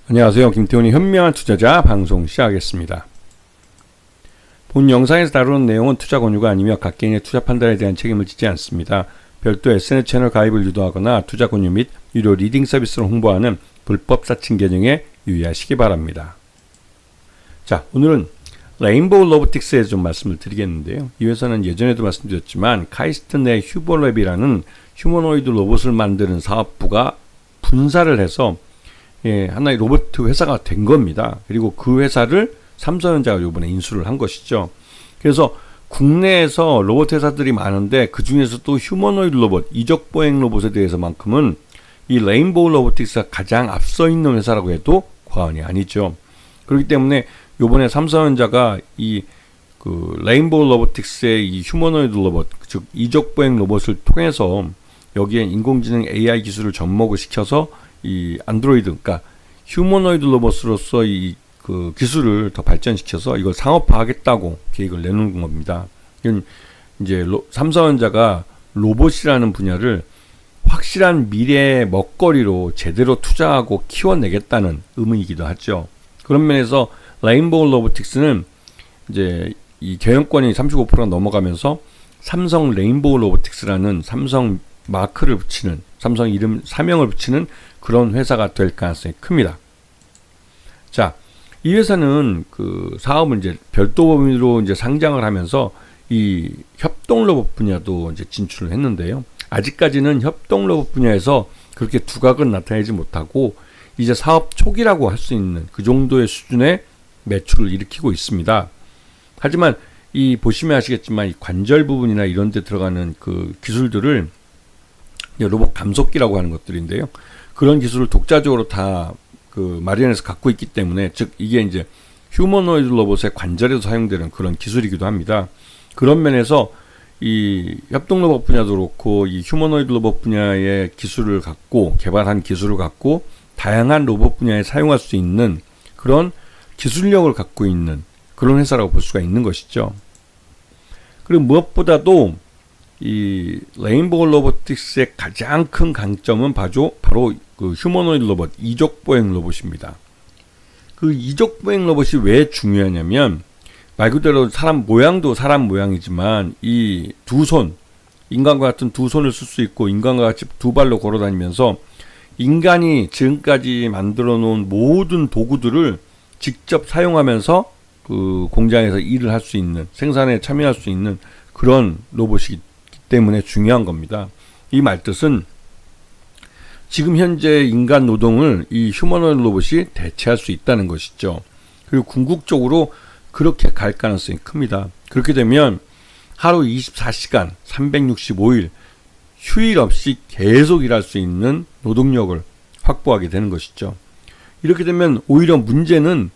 안녕하세요. 김태훈의 현명한 투자자 방송 시작하겠습니다. 본 영상에서 다루는 내용은 투자 권유가 아니며 각 개인의 투자 판단에 대한 책임을 지지 않습니다. 별도 SNS 채널 가입을 유도하거나 투자 권유 및 유료 리딩 서비스를 홍보하는 불법 사칭 계정에 유의하시기 바랍니다. 자, 오늘은 레인보우 로보틱스에 좀 말씀을 드리겠는데요. 이 회사는 예전에도 말씀드렸지만 카이스트 내 휴버랩이라는 휴머노이드 로봇을 만드는 사업부가 분사를 해서 하나의 로봇 회사가 된 겁니다. 그리고 그 회사를 삼성전자가 이번에 인수를 한 것이죠. 그래서 국내에서 로봇 회사들이 많은데 그 중에서도 휴머노이드 로봇, 이적 보행 로봇에 대해서만큼은 이 레인보우 로보틱스가 가장 앞서 있는 회사라고 해도 과언이 아니죠. 그렇기 때문에 이번에 삼성전자가 이 레인보우 로보틱스의 이 휴머노이드 로봇, 즉 이적 보행 로봇을 통해서 여기에 인공지능 AI 기술을 접목을 시켜서 이 안드로이드, 그러니까 휴머노이드 로봇으로서 이 기술을 더 발전시켜서 이걸 상업화하겠다고 계획을 내놓은 겁니다. 이건 이제 삼성전자가 로봇이라는 분야를 확실한 미래의 먹거리로 제대로 투자하고 키워내겠다는 의미이기도 하죠. 그런 면에서 레인보우 로보틱스는 이제 이 경영권이 35%가 넘어가면서 삼성 레인보우 로보틱스라는 삼성 마크를 붙이는, 삼성 이름 사명을 붙이는 그런 회사가 될 가능성이 큽니다. 자, 이 회사는 그 사업을 이제 별도 범위로 이제 상장을 하면서 이 협동 로봇 분야도 이제 진출을 했는데요. 아직까지는 협동 로봇 분야에서 그렇게 두각은 나타내지 못하고 이제 사업 초기라고 할 수 있는 그 정도의 수준의 매출을 일으키고 있습니다. 하지만 이 보시면 아시겠지만 이 관절 부분이나 이런 데 들어가는 그 기술들을 로봇 감속기라고 하는 것들인데요. 그런 기술을 독자적으로 다 마련해서 갖고 있기 때문에, 즉 이게 이제 휴머노이드 로봇의 관절에서 사용되는 그런 기술이기도 합니다. 그런 면에서 이 협동 로봇 분야도 그렇고 이 휴머노이드 로봇 분야의 기술을 갖고, 개발한 기술을 갖고 다양한 로봇 분야에 사용할 수 있는 그런 기술력을 갖고 있는 그런 회사라고 볼 수가 있는 것이죠. 그리고 무엇보다도 이 레인보우 로보틱스의 가장 큰 강점은 바로 그 휴머노이드 로봇, 이적 보행 로봇입니다. 그 이적 보행 로봇이 왜 중요하냐면, 말 그대로 사람 모양도 사람 모양이지만 이 두 손, 인간과 같은 두 손을 쓸 수 있고 인간과 같이 두 발로 걸어 다니면서 인간이 지금까지 만들어 놓은 모든 도구들을 직접 사용하면서 그 공장에서 일을 할 수 있는, 생산에 참여할 수 있는 그런 로봇이기 때문에 중요한 겁니다. 이 말뜻은 지금 현재 인간 노동을 이 휴머노이드 로봇이 대체할 수 있다는 것이죠. 그리고 궁극적으로 그렇게 갈 가능성이 큽니다. 그렇게 되면 하루 24시간 365일 휴일 없이 계속 일할 수 있는 노동력을 확보하게 되는 것이죠. 이렇게 되면 오히려 문제는,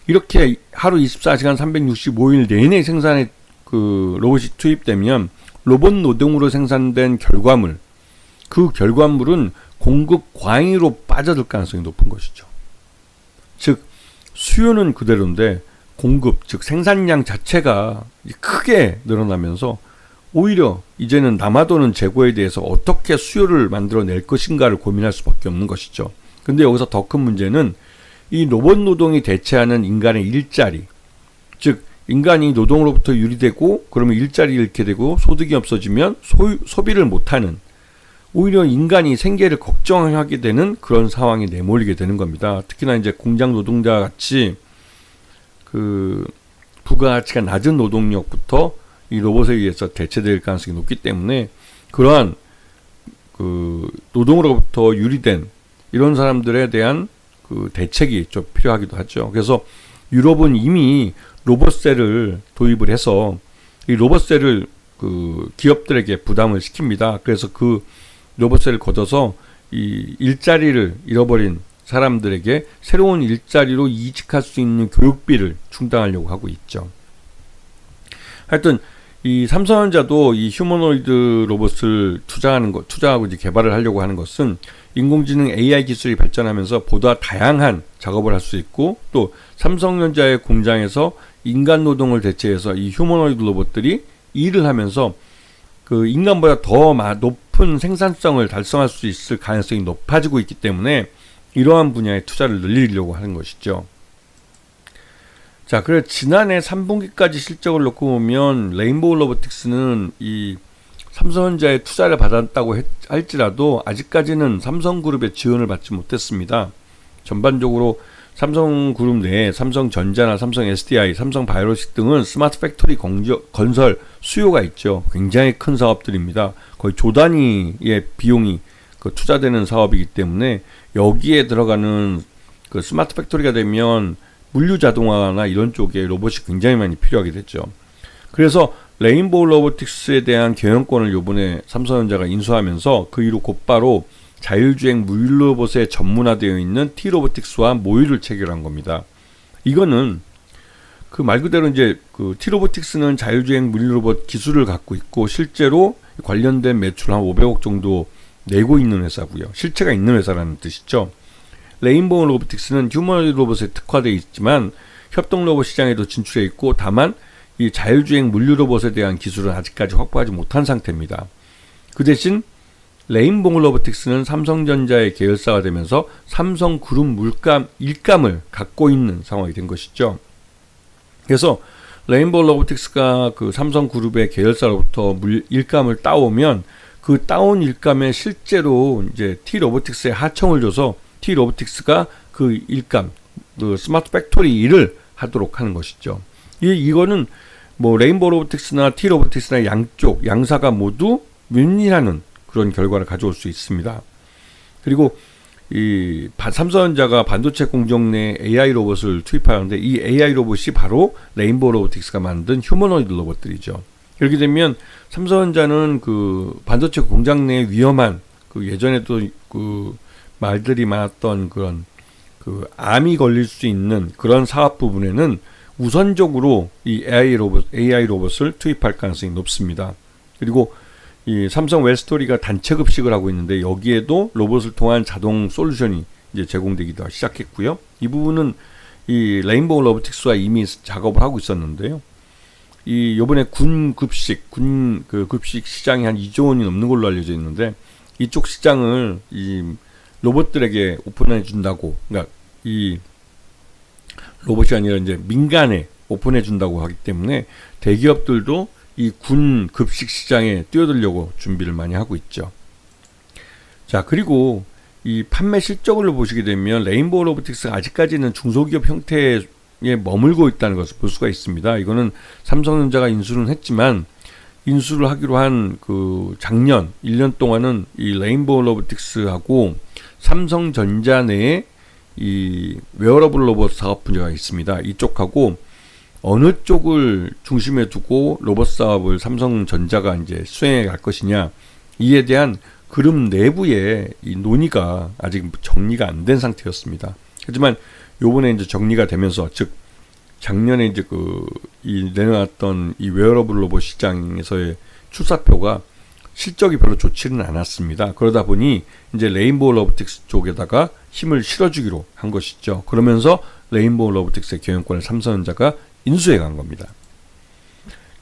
이렇게 하루 24시간 365일 내내 생산에 그 로봇이 투입되면 로봇 노동으로 생산된 결과물, 그 결과물은 공급 과잉으로 빠져들 가능성이 높은 것이죠. 즉 수요는 그대로인데 공급, 즉 생산량 자체가 크게 늘어나면서 오히려 이제는 남아도는 재고에 대해서 어떻게 수요를 만들어낼 것인가를 고민할 수밖에 없는 것이죠. 근데 여기서 더 큰 문제는 이 로봇 노동이 대체하는 인간의 일자리, 즉 인간이 노동으로부터 유리되고 그러면 일자리 잃게 되고 소득이 없어지면 소비를 못하는, 오히려 인간이 생계를 걱정하게 되는 그런 상황에 내몰리게 되는 겁니다. 특히나 이제 공장 노동자와 같이 그 부가가치가 낮은 노동력부터 이 로봇에 의해서 대체될 가능성이 높기 때문에 그러한 그 노동으로부터 유리된 이런 사람들에 대한 그 대책이 좀 필요하기도 하죠. 그래서 유럽은 이미 로봇세를 도입을 해서 이 로봇세를 그 기업들에게 부담을 시킵니다. 그래서 그 로봇세를 걷어서 이 일자리를 잃어버린 사람들에게 새로운 일자리로 이직할 수 있는 교육비를 충당하려고 하고 있죠. 하여튼 이 삼성전자도 이 휴머노이드 로봇을 투자하고 이제 개발을 하려고 하는 것은 인공지능 AI 기술이 발전하면서 보다 다양한 작업을 할 수 있고, 또 삼성전자의 공장에서 인간 노동을 대체해서 이 휴머노이드 로봇들이 일을 하면서 그 인간보다 더 높은 생산성을 달성할 수 있을 가능성이 높아지고 있기 때문에 이러한 분야에 투자를 늘리려고 하는 것이죠. 자, 그래서 지난해 3분기까지 실적을 놓고 보면 레인보우 로보틱스는 이 삼성전자의 투자를 받았다고 할지라도 아직까지는 삼성그룹의 지원을 받지 못했습니다. 전반적으로 삼성그룹 내에 삼성전자나 삼성 SDI, 삼성바이오로직 등은 스마트 팩토리 건설 수요가 있죠. 굉장히 큰 사업들입니다. 거의 조 단위의 비용이 투자되는 사업이기 때문에 여기에 들어가는 그 스마트 팩토리가 되면 물류 자동화나 이런 쪽에 로봇이 굉장히 많이 필요하게 됐죠. 그래서 레인보우 로보틱스에 대한 경영권을 요번에 삼성전자가 인수하면서 그 이후 곧바로 자율주행 물류 로봇에 전문화되어 있는 T-로보틱스와 모의를 체결한 겁니다. 이거는 그 말 그대로 이제 그 T-로보틱스는 자율주행 물류 로봇 기술을 갖고 있고 실제로 관련된 매출 한 500억 정도 내고 있는 회사고요. 실체가 있는 회사라는 뜻이죠. 레인보우 로보틱스는 휴머노이드 로봇에 특화되어 있지만 협동 로봇 시장에도 진출해 있고 다만 이 자율주행 물류 로봇에 대한 기술은 아직까지 확보하지 못한 상태입니다. 그 대신 레인보우 로보틱스는 삼성전자의 계열사가 되면서 삼성그룹 일감을 갖고 있는 상황이 된 것이죠. 그래서 레인보우 로보틱스가 그 삼성그룹의 계열사로부터 일감을 따오면 그 따온 일감에 실제로 이제 T-로보틱스에 하청을 줘서 T-로보틱스가 그 일감, 그 스마트 팩토리 일을 하도록 하는 것이죠. 이거는 뭐 레인보우 로보틱스나 T-로보틱스나 양사가 모두 윈윈하는 그런 결과를 가져올 수 있습니다. 그리고 이 삼성전자가 반도체 공정 내 AI 로봇을 투입하는데 이 AI 로봇이 바로 레인보우 로보틱스가 만든 휴머노이드 로봇들이죠. 그렇게 되면 삼성전자는 그 반도체 공장 내 위험한 그 예전에도 그 말들이 많았던 그런 그 암이 걸릴 수 있는 그런 사업 부분에는 우선적으로 이 AI 로봇을 투입할 가능성이 높습니다. 그리고 이 삼성 웰스토리가 단체 급식을 하고 있는데 여기에도 로봇을 통한 자동 솔루션이 이제 제공되기도 시작했고요. 이 부분은 이 레인보우 로보틱스와 이미 작업을 하고 있었는데요. 이 요번에 군 급식 시장이 한 2조 원이 넘는 걸로 알려져 있는데 이쪽 시장을 이 로봇들에게 오픈해 준다고, 그러니까 이 로봇이 아니라 이제 민간에 오픈해 준다고 하기 때문에 대기업들도 이 군 급식 시장에 뛰어들려고 준비를 많이 하고 있죠. 자, 그리고 이 판매 실적을 보시게 되면 레인보우 로보틱스가 아직까지는 중소기업 형태에 머물고 있다는 것을 볼 수가 있습니다. 이거는 삼성전자가 인수는 했지만 인수를 하기로 한 그 작년 1년 동안은 이 레인보우 로보틱스하고 삼성전자 내에 이 웨어러블 로봇 사업 분야가 있습니다. 이쪽하고 어느 쪽을 중심에 두고 로봇 사업을 삼성전자가 이제 수행해 갈 것이냐, 이에 대한 그룹 내부의 이 논의가 아직 정리가 안 된 상태였습니다. 하지만 요번에 이제 정리가 되면서, 즉 작년에 이제 내놓았던 이 웨어러블 로봇 시장에서의 출사표가 실적이 별로 좋지는 않았습니다. 그러다 보니 이제 레인보우 로보틱스 쪽에다가 힘을 실어주기로 한 것이죠. 그러면서 레인보우 로보틱스의 경영권을 삼성전자가 인수해 간 겁니다.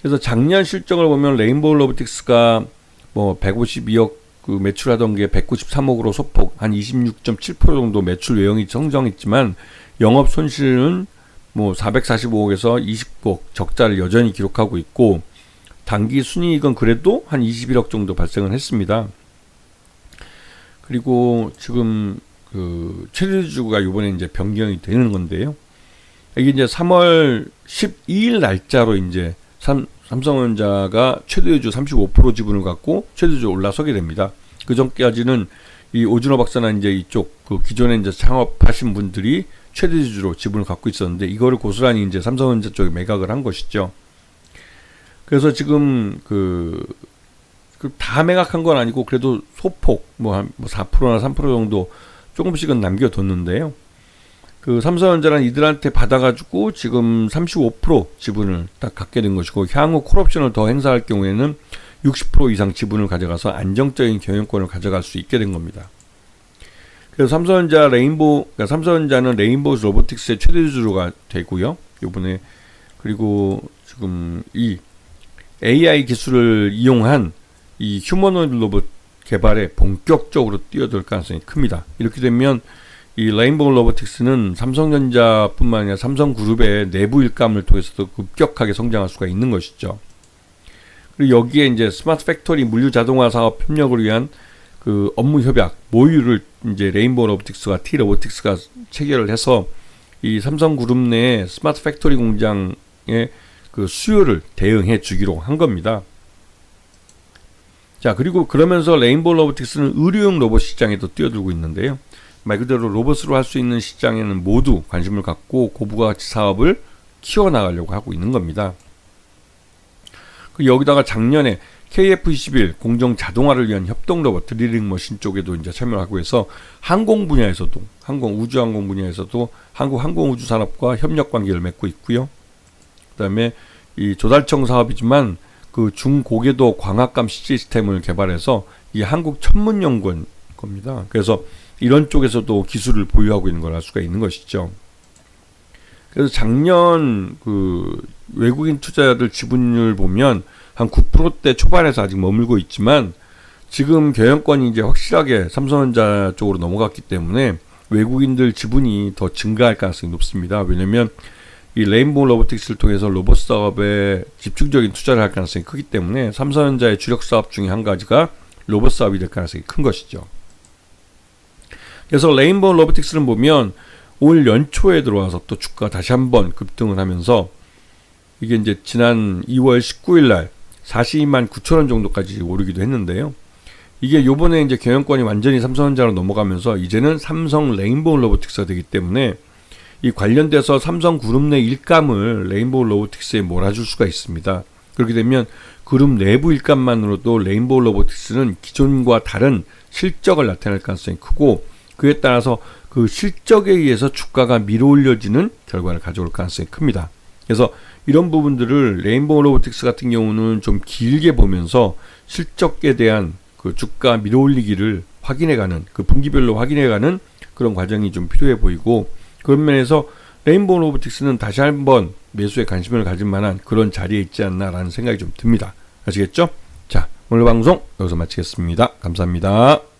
그래서 작년 실적을 보면 레인보우 로보틱스가 뭐 152억 그 매출하던 게 193억으로 소폭 한 26.7% 정도 매출 외형이 성장했지만 영업 손실은 뭐 445억에서 29억 적자를 여전히 기록하고 있고 단기 순이익은 그래도 한 21억 정도 발생을 했습니다. 그리고 지금 그 최대주주가 이번에 이제 변경이 되는 건데요. 이게 이제 3월 12일 날짜로 이제 삼성전자가 최대주주 35% 지분을 갖고 최대주주 올라서게 됩니다. 그 전까지는 이 오준호 박사나 이제 이쪽 그 기존에 이제 창업하신 분들이 최대주주로 지분을 갖고 있었는데 이거를 고스란히 이제 삼성전자 쪽에 매각을 한 것이죠. 그래서 지금 다 매각한 건 아니고 그래도 소폭 뭐 4%나 3% 정도 조금씩은 남겨뒀는데요. 그 삼성전자는 이들한테 받아가지고 지금 35% 지분을 딱 갖게 된 것이고 향후 콜옵션을 더 행사할 경우에는 60% 이상 지분을 가져가서 안정적인 경영권을 가져갈 수 있게 된 겁니다. 그래서 삼성전자는 레인보우 로보틱스의 최대주주가 되고요. 이번에 그리고 지금 이 AI 기술을 이용한 이 휴머노이드 로봇 개발에 본격적으로 뛰어들 가능성이 큽니다. 이렇게 되면 이 레인보우 로보틱스는 삼성전자뿐만 아니라 삼성그룹의 내부 일감을 통해서도 급격하게 성장할 수가 있는 것이죠. 그리고 여기에 이제 스마트 팩토리 물류 자동화 사업 협력을 위한 그 업무 협약 모의를 이제 레인보우 로보틱스와 T 로보틱스가 체결을 해서 이 삼성그룹 내 스마트 팩토리 공장의 그 수요를 대응해 주기로 한 겁니다. 자, 그리고 그러면서 레인보우 로보틱스는 의료용 로봇 시장에도 뛰어들고 있는데요. 말 그대로 로봇으로 할 수 있는 시장에는 모두 관심을 갖고 고부가가치 사업을 키워나가려고 하고 있는 겁니다. 여기다가 작년에 KF-21 공정 자동화를 위한 협동 로봇 드리링 머신 쪽에도 이제 참여하고 해서 항공 분야에서도 우주항공 분야에서도 한국 항공우주산업과 협력 관계를 맺고 있고요. 그다음에 이 조달청 사업이지만 그 중고궤도 광학감 시스템을 개발해서 이 한국 천문연구원 겁니다. 그래서 이런 쪽에서도 기술을 보유하고 있는 걸 알 수가 있는 것이죠. 그래서 작년 그 외국인 투자자들 지분율 보면 한 9%대 초반에서 아직 머물고 있지만 지금 경영권이 이제 확실하게 삼성전자 쪽으로 넘어갔기 때문에 외국인들 지분이 더 증가할 가능성이 높습니다. 왜냐면 이 레인보우 로보틱스를 통해서 로봇 사업에 집중적인 투자를 할 가능성이 크기 때문에 삼성전자의 주력 사업 중에 한 가지가 로봇 사업이 될 가능성이 큰 것이죠. 그래서 레인보우 로보틱스를 보면 올 연초에 들어와서 또 주가 다시 한번 급등을 하면서 이게 이제 지난 2월 19일 날 42만 9천 원 정도까지 오르기도 했는데요. 이게 요번에 이제 경영권이 완전히 삼성전자로 넘어가면서 이제는 삼성 레인보우 로보틱스가 되기 때문에 이 관련돼서 삼성그룹 내 일감을 레인보우 로보틱스에 몰아줄 수가 있습니다. 그렇게 되면 그룹 내부 일감만으로도 레인보우 로보틱스는 기존과 다른 실적을 나타낼 가능성이 크고 그에 따라서 그 실적에 의해서 주가가 밀어올려지는 결과를 가져올 가능성이 큽니다. 그래서 이런 부분들을 레인보우 로보틱스 같은 경우는 좀 길게 보면서 실적에 대한 그 주가 밀어올리기를 확인해가는 그 분기별로 확인해가는 그런 과정이 좀 필요해 보이고 그런 면에서 레인보우 로보틱스는 다시 한번 매수에 관심을 가질 만한 그런 자리에 있지 않나라는 생각이 좀 듭니다. 아시겠죠? 자, 오늘 방송 여기서 마치겠습니다. 감사합니다.